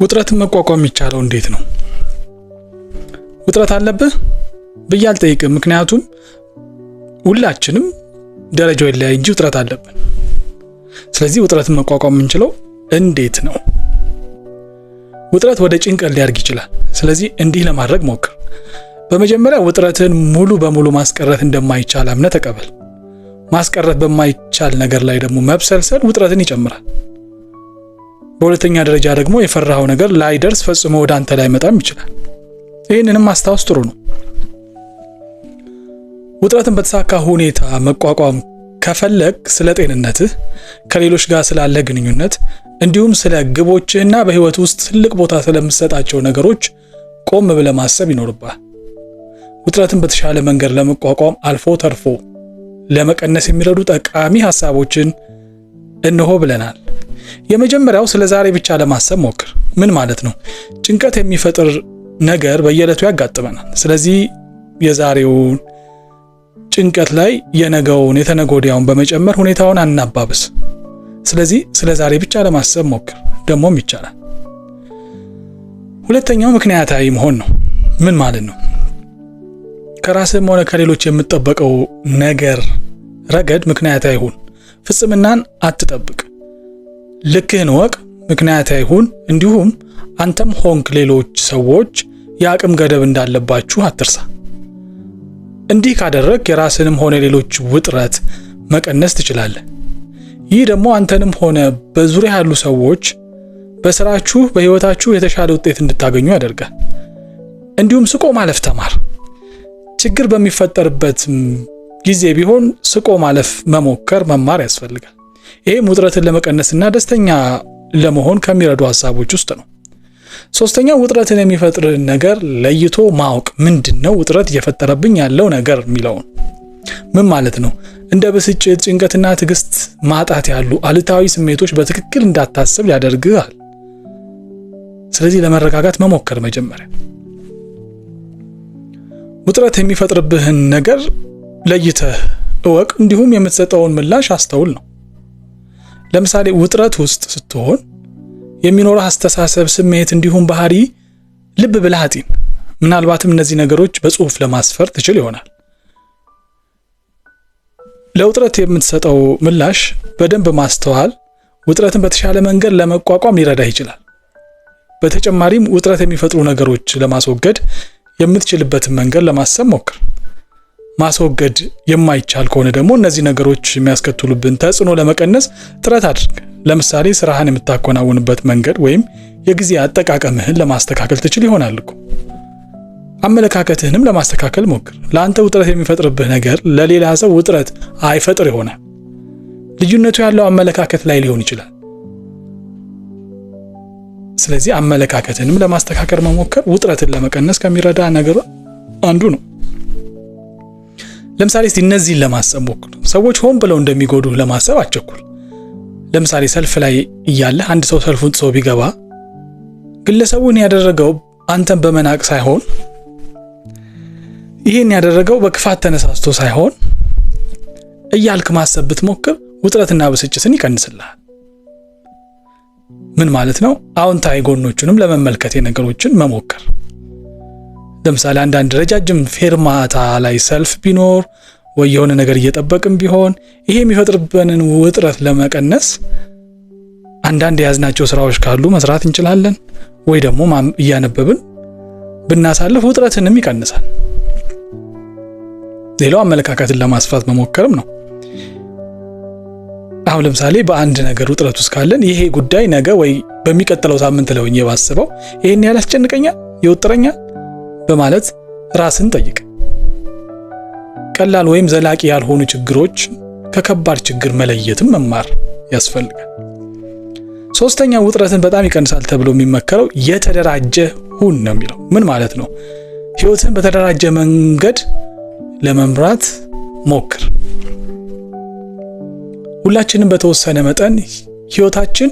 ውጥረትን መቋቋም የሚቻለው እንዴት ነው? ውጥረት አለብህ ብዬ አልጠይቅም፣ ምክንያቱም ሁላችንም ደረጃው ይለያይ እንጂ ውጥረት አለብን። ስለዚህ ውጥረትን መቋቋም የምንችለው እንዴት ነው? ውጥረት ወደ ጭንቀት ሊያድግ ይችላል። ስለዚህ እንዲህ ለማድረግ ሞክር። በመጀመሪያ ውጥረትን ሙሉ በሙሉ ማስቀረት እንደማይቻል አምነህ ተቀበል። ማስቀረት በማይቻል ነገር ላይ ደግሞ መብሰልሰል ውጥረትን ይጨምራል። በሁለተኛ ደረጃ ደግሞ የፈራኸው ነገር ላይደርስ ፈጽሞ ወደ አንተ ላይ መጣም ይችላል። ይህንንም ማስታወስ ጥሩ ነው። ውጥረትን በተሳካ ሁኔታ መቋቋም ከፈለግ ስለ ጤንነትህ፣ ከሌሎች ጋር ስላለ ግንኙነት እንዲሁም ስለ ግቦችህና በህይወት ውስጥ ትልቅ ቦታ ስለምትሰጣቸው ነገሮች ቆም ብለህ ማሰብ ይኖርብሃል። ውጥረትን በተሻለ መንገድ ለመቋቋም አልፎ ተርፎ ለመቀነስ የሚረዱ ጠቃሚ ሐሳቦችን እንሆ ብለናል። የመጀመሪያው ስለ ዛሬ ብቻ ለማሰብ ሞክር። ምን ማለት ነው? ጭንቀት የሚፈጥር ነገር በየዕለቱ ያጋጥመናል። ስለዚህ የዛሬውን ጭንቀት ላይ የነገውን የተነጎዲያውን በመጨመር ሁኔታውን አናባብስ። ስለዚህ ስለ ዛሬ ብቻ ለማሰብ ሞክር፣ ደግሞም ይቻላል። ሁለተኛው ምክንያታዊ መሆን ነው። ምን ማለት ነው? ከራስህም ሆነ ከሌሎች የምትጠበቀው ነገር ረገድ ምክንያታዊ ሁን። ፍጽምናን አትጠብቅ። ልክህን ወቅ፣ ምክንያታዊ ሁን። እንዲሁም አንተም ሆንክ ሌሎች ሰዎች የአቅም ገደብ እንዳለባችሁ አትርሳ። እንዲህ ካደረግ የራስንም ሆነ ሌሎች ውጥረት መቀነስ ትችላለህ። ይህ ደግሞ አንተንም ሆነ በዙሪያ ያሉ ሰዎች በስራችሁ፣ በህይወታችሁ የተሻለ ውጤት እንድታገኙ ያደርጋል። እንዲሁም ስቆ ማለፍ ተማር። ችግር በሚፈጠርበት ጊዜ ቢሆን ስቆ ማለፍ መማር ያስፈልጋል። ይሄም ውጥረትን ለመቀነስና ደስተኛ ለመሆን ከሚረዱ ሐሳቦች ውስጥ ነው። ሶስተኛው ውጥረትን የሚፈጥር ነገር ለይቶ ማወቅ። ምንድነው ውጥረት እየፈጠረብኝ ያለው ነገር የሚለውን ምን ማለት ነው? እንደ ብስጭት፣ ጭንቀትና ትዕግስት ማጣት ያሉ አሉታዊ ስሜቶች በትክክል እንዳታስብ ያደርጋል። ስለዚህ ለመረጋጋት መሞከር መጀመሪያ ውጥረት የሚፈጥርብህን ነገር ለይተህ እወቅ፣ እንዲሁም የምትሰጠውን ምላሽ አስተውል ነው። ለምሳሌ ውጥረት ውስጥ ስትሆን የሚኖረው አስተሳሰብ፣ ስሜት እንዲሁም ባህሪ ልብ ብለህ አጢን። ምናልባትም እነዚህ ነገሮች በጽሁፍ ለማስፈር ትችል ይሆናል። ለውጥረት የምትሰጠው ምላሽ በደንብ ማስተዋል ውጥረትን በተሻለ መንገድ ለመቋቋም ሊረዳህ ይችላል። በተጨማሪም ውጥረት የሚፈጥሩ ነገሮች ለማስወገድ የምትችልበትን መንገድ ለማሰብ ሞክር። ማስወገድ የማይቻል ከሆነ ደግሞ እነዚህ ነገሮች የሚያስከትሉብን ተጽዕኖ ለመቀነስ ጥረት አድርግ። ለምሳሌ ስራህን የምታከናውንበት መንገድ ወይም የጊዜ አጠቃቀምህን ለማስተካከል ትችል ይሆናል እኮ። አመለካከትህንም ለማስተካከል ሞክር። ለአንተ ውጥረት የሚፈጥርብህ ነገር ለሌላ ሰው ውጥረት አይፈጥር ይሆናል። ልዩነቱ ያለው አመለካከት ላይ ሊሆን ይችላል። ስለዚህ አመለካከትህንም ለማስተካከል መሞከር ውጥረትን ለመቀነስ ከሚረዳ ነገር አንዱ ነው። ለምሳሌ እነዚህን ለማሰብ ሞክር። ሰዎች ሆን ብለው እንደሚጎዱህ ለማሰብ አትቸኩል። ለምሳሌ ሰልፍ ላይ እያለህ አንድ ሰው ሰልፉን ጥሶ ቢገባ ግለሰቡን ያደረገው አንተን በመናቅ ሳይሆን ይሄን ያደረገው በክፋት ተነሳስቶ ሳይሆን እያልክ ማሰብ ብትሞክር ውጥረትና ብስጭትን ይቀንስልሃል። ምን ማለት ነው? አዎንታዊ ጎኖቹንም ለመመልከት የነገሮችን መሞከር። ለምሳሌ አንዳንድ ረጃጅም ፌርማታ ላይ ሰልፍ ቢኖር ወይ የሆነ ነገር እየጠበቅን ቢሆን ይሄ የሚፈጥርብንን ውጥረት ለመቀነስ አንዳንድ የያዝናቸው ስራዎች ካሉ መስራት እንችላለን። ወይ ደግሞ እያነበብን ብናሳልፍ ውጥረትንም ይቀንሳል። ሌላው አመለካከትን ለማስፋት መሞከርም ነው። አሁን ለምሳሌ በአንድ ነገር ውጥረት ውስጥ ካለን ይሄ ጉዳይ ነገ ወይ በሚቀጥለው ሳምንት ላይ ሆኜ ባስበው ይሄን ያላስጨንቀኛል፣ ይወጥረኛል በማለት ራስን ጠይቅ። ቀላል ወይም ዘላቂ ያልሆኑ ችግሮች ከከባድ ችግር መለየትም መማር ያስፈልጋል። ሶስተኛው ውጥረትን በጣም ይቀንሳል ተብሎ የሚመከረው የተደራጀ ሁን ነው የሚለው። ምን ማለት ነው? ህይወትን በተደራጀ መንገድ ለመምራት ሞክር። ሁላችንም በተወሰነ መጠን ህይወታችን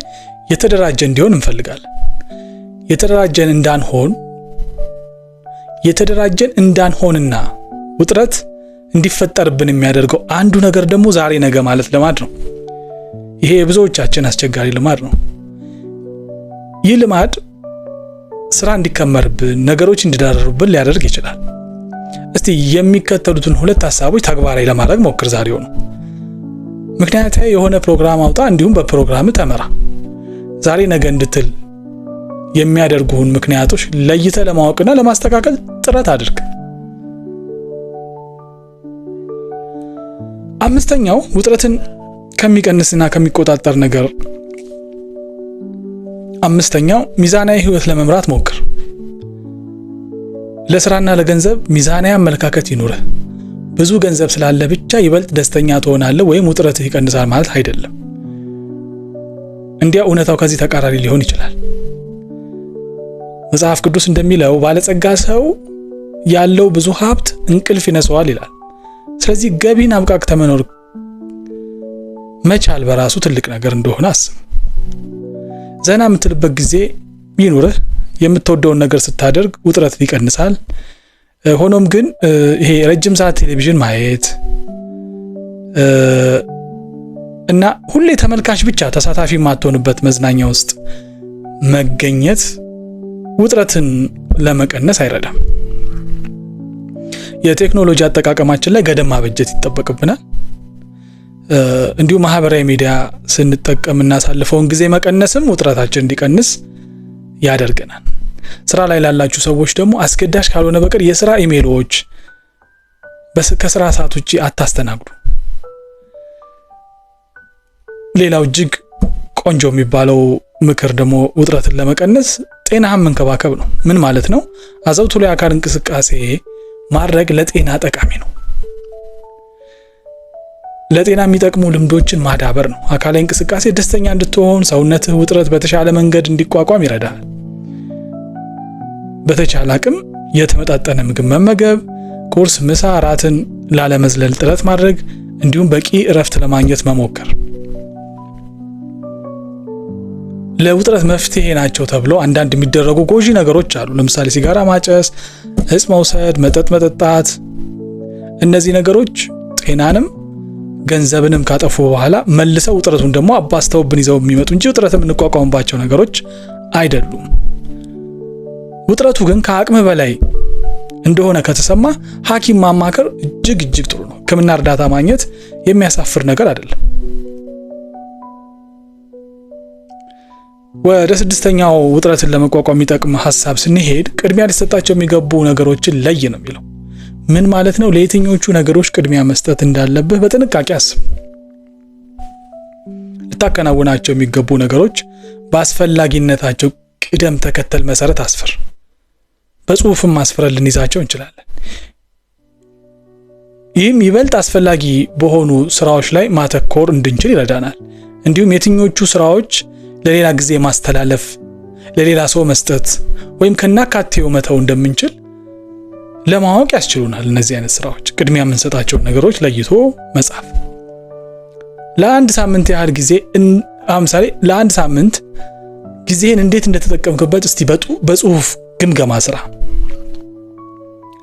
የተደራጀ እንዲሆን እንፈልጋለን። የተደራጀን እንዳንሆንና ውጥረት እንዲፈጠርብን የሚያደርገው አንዱ ነገር ደግሞ ዛሬ ነገ ማለት ልማድ ነው። ይሄ የብዙዎቻችን አስቸጋሪ ልማድ ነው። ይህ ልማድ ስራ እንዲከመርብን፣ ነገሮች እንዲዳረሩብን ሊያደርግ ይችላል። እስቲ የሚከተሉትን 2 ሐሳቦች ተግባራዊ ለማድረግ ሞክር ዛሬው ነው። ምክንያታዊ የሆነ ፕሮግራም አውጣ፣ እንዲሁም በፕሮግራም ተመራ። ዛሬ ነገ እንድትል የሚያደርጉህን ምክንያቶች ለይተህ ለማወቅና ለማስተካከል ጥረት አድርግ። 5ኛው ውጥረትን ከሚቀንስና ከሚቆጣጠር ነገር 5ኛው ሚዛናዊ ህይወት ለመምራት ሞክር። ለስራና ለገንዘብ ሚዛናዊ አመለካከት ይኑርህ። ብዙ ገንዘብ ስላለ ብቻ ይበልጥ ደስተኛ ትሆናለህ ወይም ውጥረትህ ይቀንሳል ማለት አይደለም። እንዲያ እውነታው ከዚህ ተቃራኒ ሊሆን ይችላል። መጽሐፍ ቅዱስ እንደሚለው ባለጸጋ ሰው ያለው ብዙ ሀብት እንቅልፍ ይነሳዋል ይላል። ስለዚህ ገቢን አብቃቅተህ መኖር መቻል በራሱ ትልቅ ነገር እንደሆነ አስብ። ዘና የምትልበት ጊዜ ይኑርህ። የምትወደውን ነገር ስታደርግ ውጥረት ይቀንሳል። ሆኖም ግን ይሄ ረጅም ሰዓት ቴሌቪዥን ማየት እና ሁሌ ተመልካች ብቻ ተሳታፊ የማትሆንበት መዝናኛ ውስጥ መገኘት ውጥረትን ለመቀነስ አይረዳም። የቴክኖሎጂ አጠቃቀማችን ላይ ገደብ ማበጀት ይጠበቅብናል። እንዲሁም ማህበራዊ ሚዲያ ስንጠቀም እናሳልፈውን ጊዜ መቀነስም ውጥረታችን እንዲቀንስ ያደርገናል። ስራ ላይ ላላችሁ ሰዎች ደግሞ አስገዳጅ ካልሆነ በቀር የስራ ኢሜሎች ከስራ ሰዓት ውጪ አታስተናግዱ። ሌላው እጅግ ቆንጆ የሚባለው ምክር ደግሞ ውጥረትን ለመቀነስ ጤናህን መንከባከብ ነው። ምን ማለት ነው? አዘውትሮ የአካል እንቅስቃሴ ማድረግ ለጤና ጠቃሚ ነው። ለጤና የሚጠቅሙ ልምዶችን ማዳበር ነው። አካላዊ እንቅስቃሴ ደስተኛ እንድትሆን፣ ሰውነትህ ውጥረት በተሻለ መንገድ እንዲቋቋም ይረዳል። በተቻለ አቅም የተመጣጠነ ምግብ መመገብ፣ ቁርስ፣ ምሳ፣ እራትን ላለመዝለል ጥረት ማድረግ እንዲሁም በቂ እረፍት ለማግኘት መሞከር ለውጥረት መፍትሄ ናቸው ተብለው አንዳንድ የሚደረጉ ጎጂ ነገሮች አሉ። ለምሳሌ ሲጋራ ማጨስ፣ እጽ መውሰድ፣ መጠጥ መጠጣት። እነዚህ ነገሮች ጤናንም ገንዘብንም ካጠፉ በኋላ መልሰው ውጥረቱን ደግሞ አባስተውብን ይዘው የሚመጡ እንጂ ውጥረትን የምንቋቋምባቸው ነገሮች አይደሉም። ውጥረቱ ግን ከአቅም በላይ እንደሆነ ከተሰማ ሐኪም ማማከር እጅግ ጥሩ ነው። ሕክምና እርዳታ ማግኘት የሚያሳፍር ነገር አይደለም። ወደ 6ኛው ውጥረትን ለመቋቋም የሚጠቅም ሐሳብ ስንሄድ ቅድሚያ ሊሰጣቸው የሚገቡ ነገሮችን ለይ ነው የሚለው። ምን ማለት ነው? ለየትኞቹ ነገሮች ቅድሚያ መስጠት እንዳለብህ በጥንቃቄ አስብ። ልታከናውናቸው የሚገቡ ነገሮች በአስፈላጊነታቸው ቅደም ተከተል መሰረት አስፍር። በጽሁፍም አስፍረን ልንይዛቸው እንችላለን። ይህም ይበልጥ አስፈላጊ በሆኑ ስራዎች ላይ ማተኮር እንድንችል ይረዳናል። እንዲሁም የትኞቹ ስራዎች ለሌላ ጊዜ ማስተላለፍ፣ ለሌላ ሰው መስጠት ወይም ከናካቴው መተው እንደምንችል ለማወቅ ያስችሉናል። እነዚህ አይነት ስራዎች ቅድሚያ የምንሰጣቸው ነገሮች ለይቶ መጻፍ። ለአንድ ሳምንት ያህል ጊዜ ለምሳሌ ለአንድ ሳምንት ጊዜህን እንዴት እንደተጠቀምክበት እስቲ በጽሁፍ ግምገማ ስራ።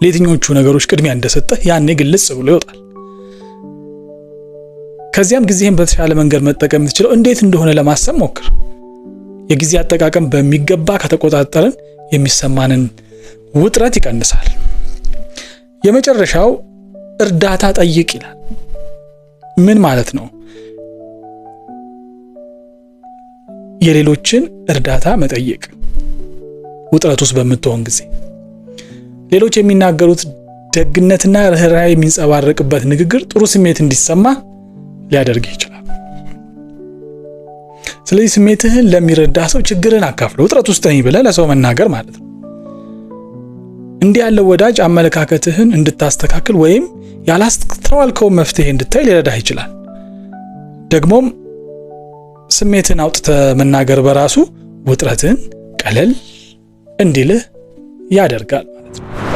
ለየትኞቹ ነገሮች ቅድሚያ እንደሰጠህ ያኔ ግልጽ ብሎ ይወጣል። ከዚያም ጊዜህን በተሻለ መንገድ መጠቀም የምትችለው እንዴት እንደሆነ ለማሰብ ሞክር። የጊዜ አጠቃቀም በሚገባ ከተቆጣጠርን የሚሰማንን ውጥረት ይቀንሳል። የመጨረሻው እርዳታ ጠይቅ ይላል። ምን ማለት ነው? የሌሎችን እርዳታ መጠየቅ። ውጥረት ውስጥ በምትሆን ጊዜ ሌሎች የሚናገሩት ደግነትና ርህራሄ የሚንጸባረቅበት ንግግር ጥሩ ስሜት እንዲሰማ ሊያደርግ ይችላል። ስለዚህ ስሜትህን ለሚረዳ ሰው ችግርን አካፍለው። ውጥረት ውስጥ ነኝ ብለህ ለሰው መናገር ማለት ነው። እንዲህ ያለው ወዳጅ አመለካከትህን እንድታስተካክል ወይም ያላስተዋልከው መፍትሄ እንድታይ ሊረዳህ ይችላል። ደግሞም ስሜትን አውጥተህ መናገር በራሱ ውጥረትን ቀለል እንዲልህ ያደርጋል ማለት ነው።